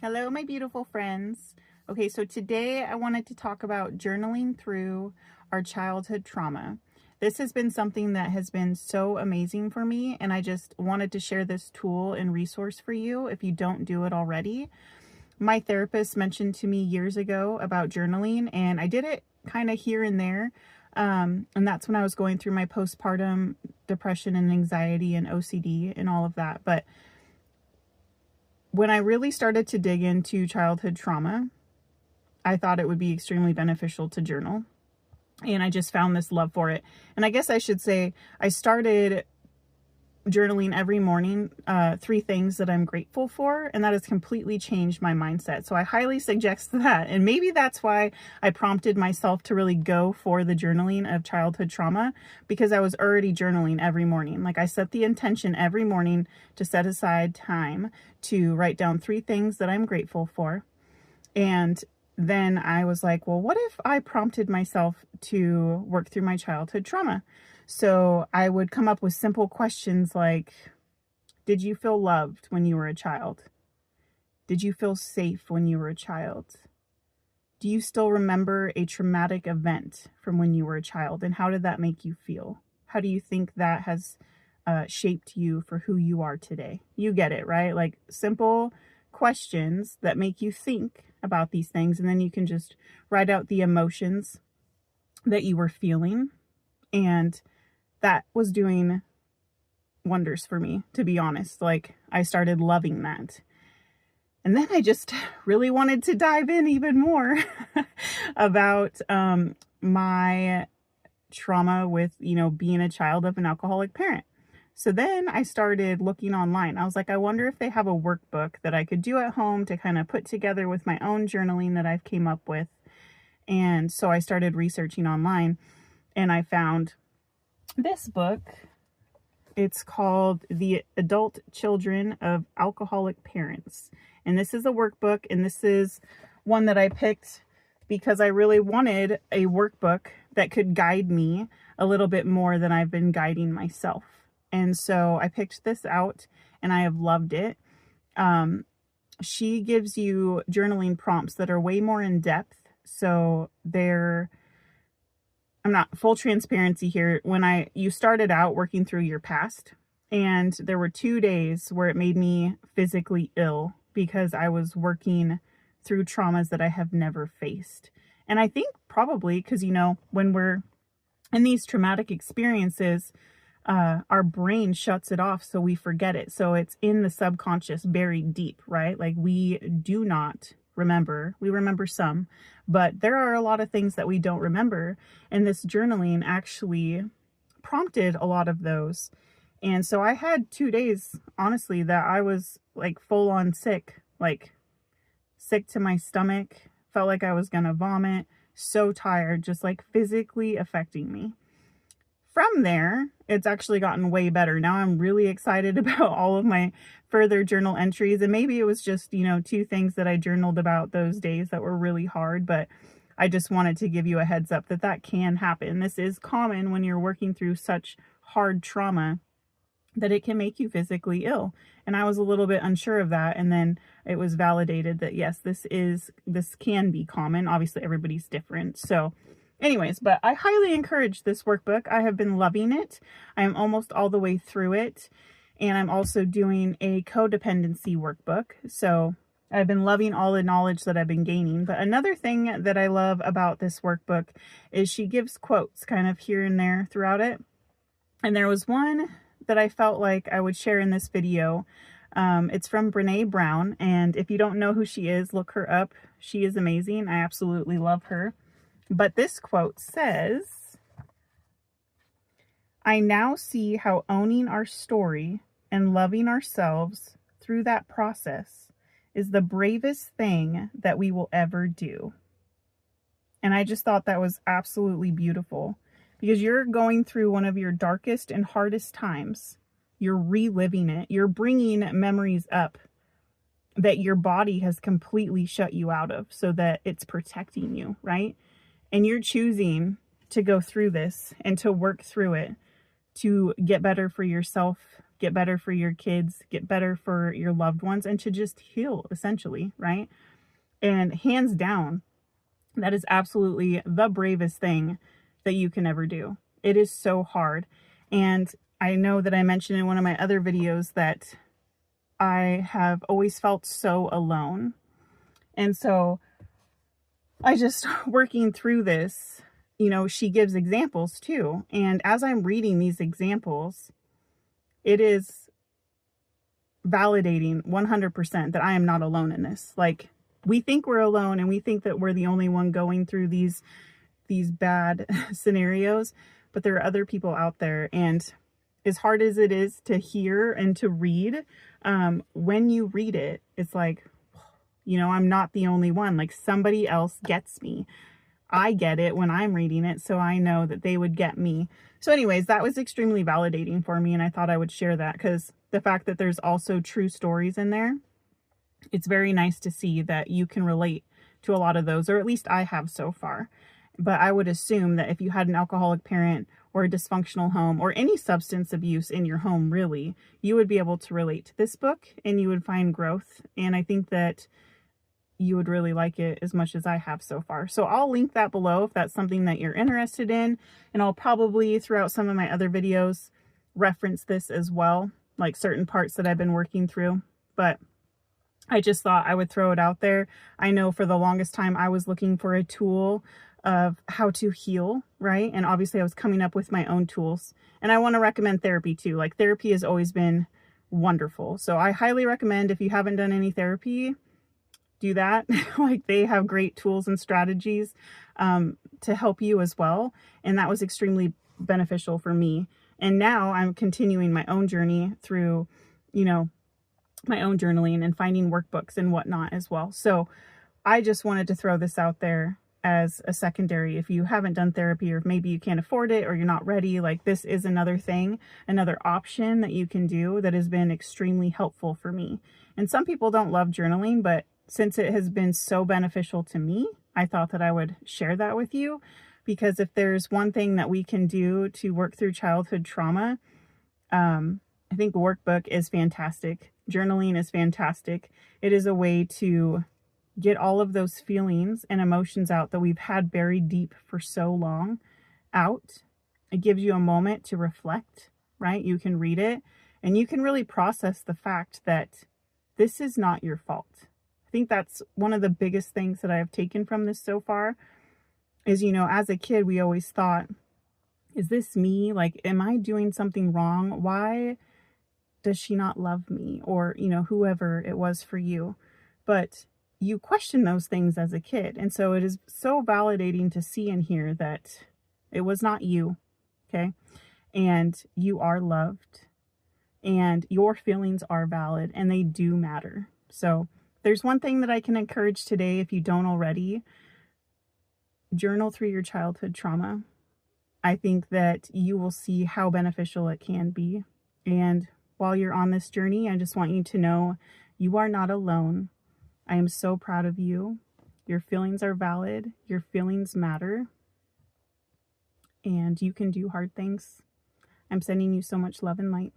Hello, my beautiful friends. Okay, so today I wanted to talk about journaling through our childhood trauma. This has been something that has been so amazing for me, and I just wanted to share this tool and resource for you if you don't do it already. My therapist mentioned to me years ago about journaling, and I did it kind of here and there. And that's when I was going through my postpartum depression and anxiety and OCD and all of that. But when I really started to dig into childhood trauma, I thought it would be extremely beneficial to journal. And I just found this love for it. And I guess I should say I started journaling every morning, 3 things that I'm grateful for, and that has completely changed my mindset. So I highly suggest that. And maybe that's why I prompted myself to really go for the journaling of childhood trauma, because I was already journaling every morning. Like, I set the intention every morning to set aside time to write down 3 things that I'm grateful for. And then I was like, well, what if I prompted myself to work through my childhood trauma? So I would come up with simple questions like, did you feel loved when you were a child? Did you feel safe when you were a child? Do you still remember a traumatic event from when you were a child? And how did that make you feel? How do you think that has shaped you for who you are today? You get it, right? Like, simple questions that make you think about these things. And then you can just write out the emotions that you were feeling. And that was doing wonders for me, to be honest. Like, I started loving that. And then I just really wanted to dive in even more about my trauma with, being a child of an alcoholic parent. So then I started looking online. I was like, I wonder if they have a workbook that I could do at home to kind of put together with my own journaling that I've came up with. And so I started researching online, and I found this book. It's called The Adult Children of Alcoholic Parents. And this is a workbook, and this is one that I picked because I really wanted a workbook that could guide me a little bit more than I've been guiding myself. And so I picked this out, and I have loved it. She gives you journaling prompts that are way more in depth. So I'm not, full transparency here. When you started out working through your past, and there were 2 days where it made me physically ill because I was working through traumas that I have never faced. And I think probably because, when we're in these traumatic experiences, our brain shuts it off, so we forget it. So it's in the subconscious, buried deep, right? Like, we do not remember. We remember some, but there are a lot of things that we don't remember. And this journaling actually prompted a lot of those. And so I had 2 days, honestly, that I was like full on sick, like sick to my stomach, felt like I was going to vomit, so tired, just like physically affecting me. From there, it's actually gotten way better. Now I'm really excited about all of my further journal entries. And maybe it was just, 2 things that I journaled about those days that were really hard. But I just wanted to give you a heads up that can happen. This is common when you're working through such hard trauma, that it can make you physically ill. And I was a little bit unsure of that. And then it was validated that, yes, this can be common. Obviously, everybody's different. So anyways, but I highly encourage this workbook. I have been loving it. I am almost all the way through it. And I'm also doing a codependency workbook. So I've been loving all the knowledge that I've been gaining. But another thing that I love about this workbook is she gives quotes kind of here and there throughout it. And there was one that I felt like I would share in this video. It's from Brené Brown. And if you don't know who she is, look her up. She is amazing. I absolutely love her. But this quote says, I now see how owning our story and loving ourselves through that process is the bravest thing that we will ever do. And I just thought that was absolutely beautiful, because you're going through one of your darkest and hardest times. You're reliving it. You're bringing memories up that your body has completely shut you out of so that it's protecting you, right? And you're choosing to go through this and to work through it to get better for yourself, get better for your kids, get better for your loved ones, and to just heal, essentially, right? And hands down, that is absolutely the bravest thing that you can ever do. It is so hard. And I know that I mentioned in one of my other videos that I have always felt so alone. And so I just working through this, you know, she gives examples too. And as I'm reading these examples, it is validating 100% that I am not alone in this. Like, we think we're alone and we think that we're the only one going through these bad scenarios, but there are other people out there. And as hard as it is to hear and to read, when you read it, it's like, you know, I'm not the only one. Like, somebody else gets me. I get it when I'm reading it, so I know that they would get me. So anyways, that was extremely validating for me, and I thought I would share that because the fact that there's also true stories in there, it's very nice to see that you can relate to a lot of those, or at least I have so far. But I would assume that if you had an alcoholic parent or a dysfunctional home or any substance abuse in your home, really, you would be able to relate to this book and you would find growth. And I think that you would really like it as much as I have so far. So I'll link that below if that's something that you're interested in. And I'll probably, throughout some of my other videos, reference this as well, like certain parts that I've been working through. But I just thought I would throw it out there. I know for the longest time I was looking for a tool of how to heal, right? And obviously I was coming up with my own tools. And I want to recommend therapy too. Like, therapy has always been wonderful. So I highly recommend, if you haven't done any therapy, do that. Like, they have great tools and strategies to help you as well. And that was extremely beneficial for me. And now I'm continuing my own journey through, you know, my own journaling and finding workbooks and whatnot as well. So I just wanted to throw this out there as a secondary. If you haven't done therapy, or maybe you can't afford it, or you're not ready, like, this is another thing, another option that you can do that has been extremely helpful for me. And some people don't love journaling, but since it has been so beneficial to me, I thought that I would share that with you, because if there's one thing that we can do to work through childhood trauma, I think workbook is fantastic. Journaling is fantastic. It is a way to get all of those feelings and emotions out that we've had buried deep for so long out. It gives you a moment to reflect, right? You can read it and you can really process the fact that this is not your fault. I think that's one of the biggest things that I've taken from this so far is, you know, as a kid, we always thought, is this me? Like, am I doing something wrong? Why does she not love me? Or, you know, whoever it was for you. But you question those things as a kid. And so it is so validating to see and hear that it was not you, okay? And you are loved and your feelings are valid and they do matter. So there's one thing that I can encourage today, if you don't already, journal through your childhood trauma. I think that you will see how beneficial it can be. And while you're on this journey, I just want you to know you are not alone. I am so proud of you. Your feelings are valid. Your feelings matter. And you can do hard things. I'm sending you so much love and light.